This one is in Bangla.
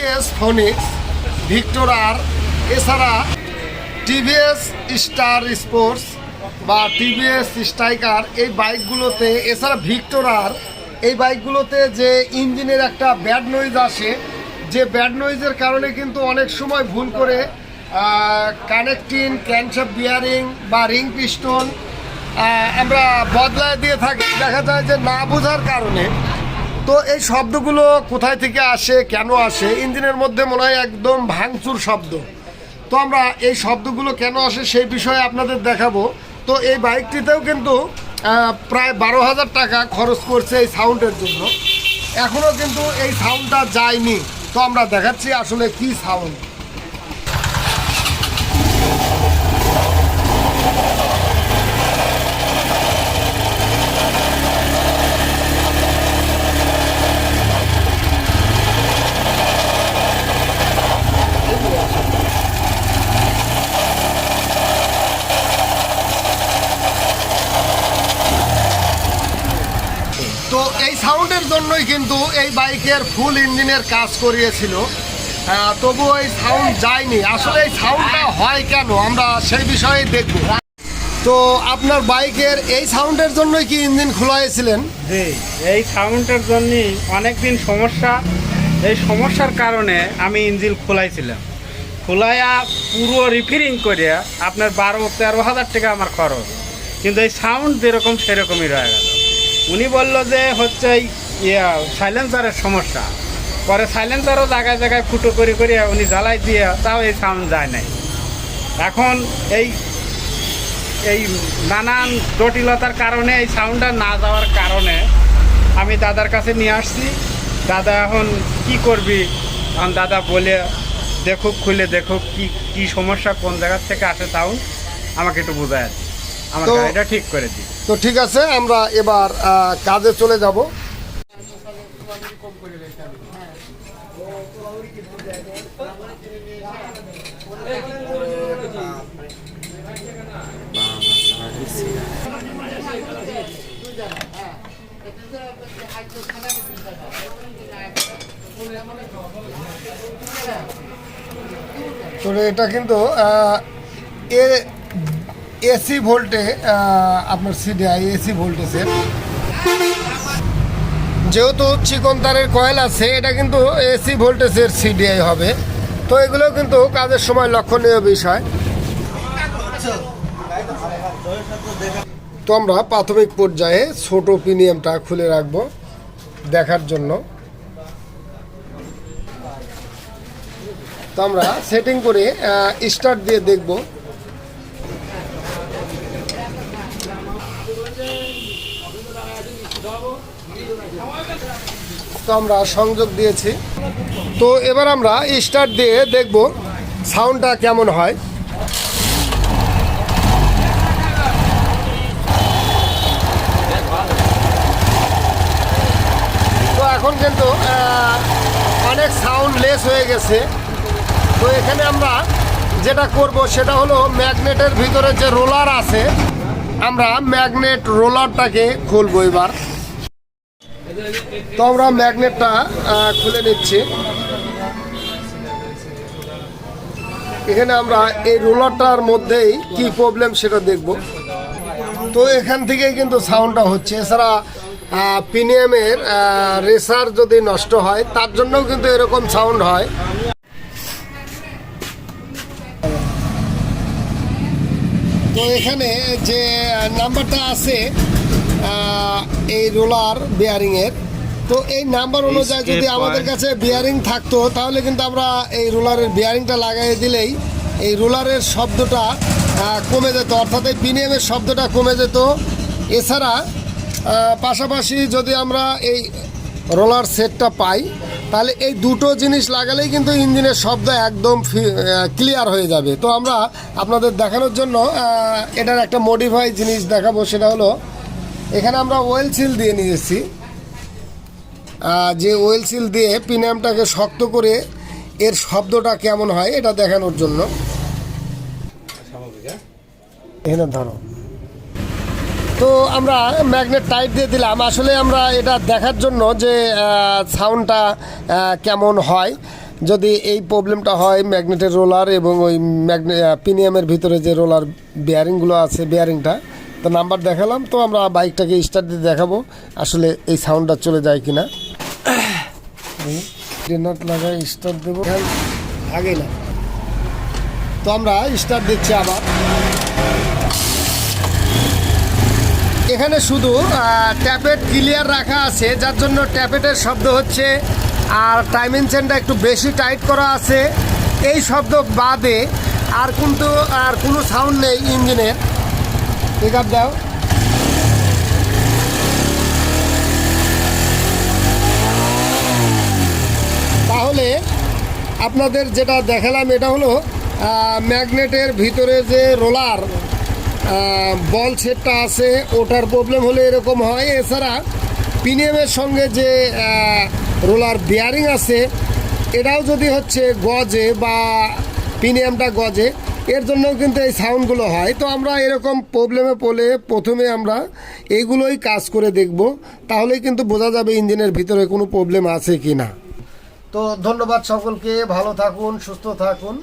টিভিএস ফোনিক্স, ভিক্টর আর, এছাড়া টিভিএস স্টার স্পোর্টস বা টিভিএস স্ট্রাইকার এই বাইকগুলোতে, এছাড়া ভিক্টর আর এই বাইকগুলোতে যে ইঞ্জিনের একটা ব্যাড নয়েজ আসে, যে ব্যাড নয়েজের কারণে কিন্তু অনেক সময় ভুল করে কানেক্টিং, ক্র্যাঙ্কশ্যাফট বিয়ারিং বা রিং পিস্টন আমরা বদলায় দিয়ে থাকি, দেখা যায় যে না বোঝার কারণে। তো এই শব্দগুলো কোথায় থেকে আসে, কেন আসে? ইঞ্জিনের মধ্যে মনে হয় একদম ভাঙচুর শব্দ। তো আমরা এই শব্দগুলো কেন আসে সেই বিষয়ে আপনাদের দেখাবো। তো এই বাইকটিতেও কিন্তু প্রায় 12,000 টাকা খরচ করছে এই সাউন্ডের জন্য, এখনও কিন্তু এই সাউন্ডটা যায়নি। তো আমরা দেখাচ্ছি আসলে কি সাউন্ড। তো এই সাউন্ডের জন্যই কিন্তু এই বাইকের ফুল ইঞ্জিনের কাজ করিয়েছিল, তবুও এই সাউন্ড যায়নি। আসলে এই সাউন্ডটা হয় কেন আমরা সেই বিষয়ে দেখব। তো আপনার বাইকের এই সাউন্ডের জন্যই কি ইঞ্জিন খোলাইছিলেন? জি, এই সাউন্ডের জন্যই অনেকদিন সমস্যা। এই সমস্যার কারণে আমি ইঞ্জিন খোলাইছিলাম। খোলাইয়া পুরো রিপেয়ারিং করিয়া আপনার 12-13 হাজার টাকা আমার খরচ, কিন্তু এই সাউন্ড যেরকম সেরকমই রয়ে গেল। উনি বলল যে হচ্ছে সাইলেন্সারের সমস্যা। পরে সাইলেন্সারও জায়গায় জায়গায় ফুটো করে উনি জ্বালাই দিয়ে, তাও এই সাউন্ড যায় নাই। এখন এই নানান জটিলতার কারণে, এই সাউন্ডটা না যাওয়ার কারণে আমি দাদার কাছে নিয়ে আসছি। দাদা এখন কি করবি? এখন দাদা বলে দেখুক, খুলে দেখুক কি সমস্যা, কোন জায়গার থেকে আসে সাউন্ড, আমাকে একটু বোঝায় আমার গাড়িটা ঠিক করে দিই। তো ঠিক আছে, আমরা এবার কাজে চলে যাব। তো এটা কিন্তু এসি ভোল্টে, আপনার সিডিআই এসি ভোল্টেজের, যেহেতু চিকন তারের কয়েল আছে, এটা কিন্তু এসি ভোল্টেজের সিডিআই হবে। তো এগুলো কিন্তু কাজের সময় লক্ষণীয় বিষয়। তো আমরা প্রাথমিক পর্যায়ে ছোট পিনিয়ামটা খুলে রাখবো দেখার জন্য। তো আমরা সেটিং করে স্টার্ট দিয়ে দেখব। তো আমরা সংযোগ দিয়েছি। তো এবার আমরা স্টার্ট দিয়ে দেখব সাউন্ডটা কেমন হয়। তো এখন কিন্তু অনেক সাউন্ড লেস হয়ে গেছে। তো এখানে আমরা যেটা করব সেটা হলো ম্যাগনেটের ভিতরে যে রোলার আছে, আমরা ম্যাগনেট রোলারটাকে খুলবো এবার। তো আমরা ম্যাগনেটটা খুলে নিচ্ছি। এখানে আমরা এই রোলারটার মধ্যেই কি প্রবলেম সেটা দেখব। তো এখান থেকেই কিন্তু সাউন্ডটা হচ্ছে। এছাড়া পিনিয়ামের রেসার যদি নষ্ট হয় তার জন্যও কিন্তু এরকম সাউন্ড হয়। তো এখানে যে নাম্বারটা আছে এই রোলার বিয়ারিংয়ের, তো এই নাম্বার অনুযায়ী যদি আমাদের কাছে বিয়ারিং থাকতো তাহলে কিন্তু আমরা এই রোলারের বিয়ারিংটা লাগাই দিলেই এই রোলারের শব্দটা কমে যেত, অর্থাৎ এই পিনিয়ামের শব্দটা কমে যেত। এছাড়া পাশাপাশি যদি আমরা এই রোলার সেটটা পাই তাহলে এই দুটো জিনিস লাগালেই কিন্তু ইঞ্জিনের শব্দ একদম ক্লিয়ার হয়ে যাবে। তো আমরা আপনাদের দেখানোর জন্য এটার একটা মডিফাই জিনিস দেখাবো। সেটা হলো এখানে আমরা ওয়েল সিল দিয়ে নিয়েছি। যে ওয়েল সিল দিয়ে পিনিয়ামটাকে শক্ত করে এর শব্দটা কেমন হয় এটা দেখানোর জন্য। এখানে ধরো, তো আমরা ম্যাগনেট টাইট দিয়ে দিলাম। আসলে আমরা এটা দেখার জন্য যে সাউন্ডটা কেমন হয়। যদি এই প্রবলেমটা হয় ম্যাগনেটের রোলার এবং ওই পিনিয়ামের ভিতরে যে রোলার বেয়ারিংগুলো আছে বেয়ারিংটা, তো নাম্বার দেখালাম। তো আমরা বাইকটাকে স্টার্ট দিয়ে দেখাবো আসলে এই সাউন্ডটা চলে যায় কিনা। নাট লাগাই স্টার্ট দেবো, আগে না। তো আমরা স্টার্ট দিচ্ছি আবার। এখানে শুধু ট্যাপেট ক্লিয়ার রাখা আছে, যার জন্য ট্যাপেটের শব্দ হচ্ছে, আর টাইমিং চেনটা একটু বেশি টাইট করা আছে। এই শব্দ বাদে আর কিন্তু আর কোনো সাউন্ড নেই ইঞ্জিনের। পিক আপ দাও। তাহলে আপনাদের যেটা দেখালাম এটা হলো ম্যাগনেটের ভিতরে যে রোলার বল সেটটা আছে ওটার প্রবলেম হলে এরকম হয়। এছাড়া পিনিয়ামের সঙ্গে যে রোলার বিয়ারিং আছে এটাও যদি হচ্ছে গজে বা পিনিয়ামটা গজে, এর জন্যও কিন্তু এই সাউন্ডগুলো হয়। তো আমরা এরকম প্রবলেমে পড়লে প্রথমে আমরা এইগুলোই কাজ করে দেখব, তাহলেই কিন্তু বোঝা যাবে ইঞ্জিনের ভিতরে কোনো প্রবলেম আছে কি না। তো ধন্যবাদ সকলকে, ভালো থাকুন, সুস্থ থাকুন।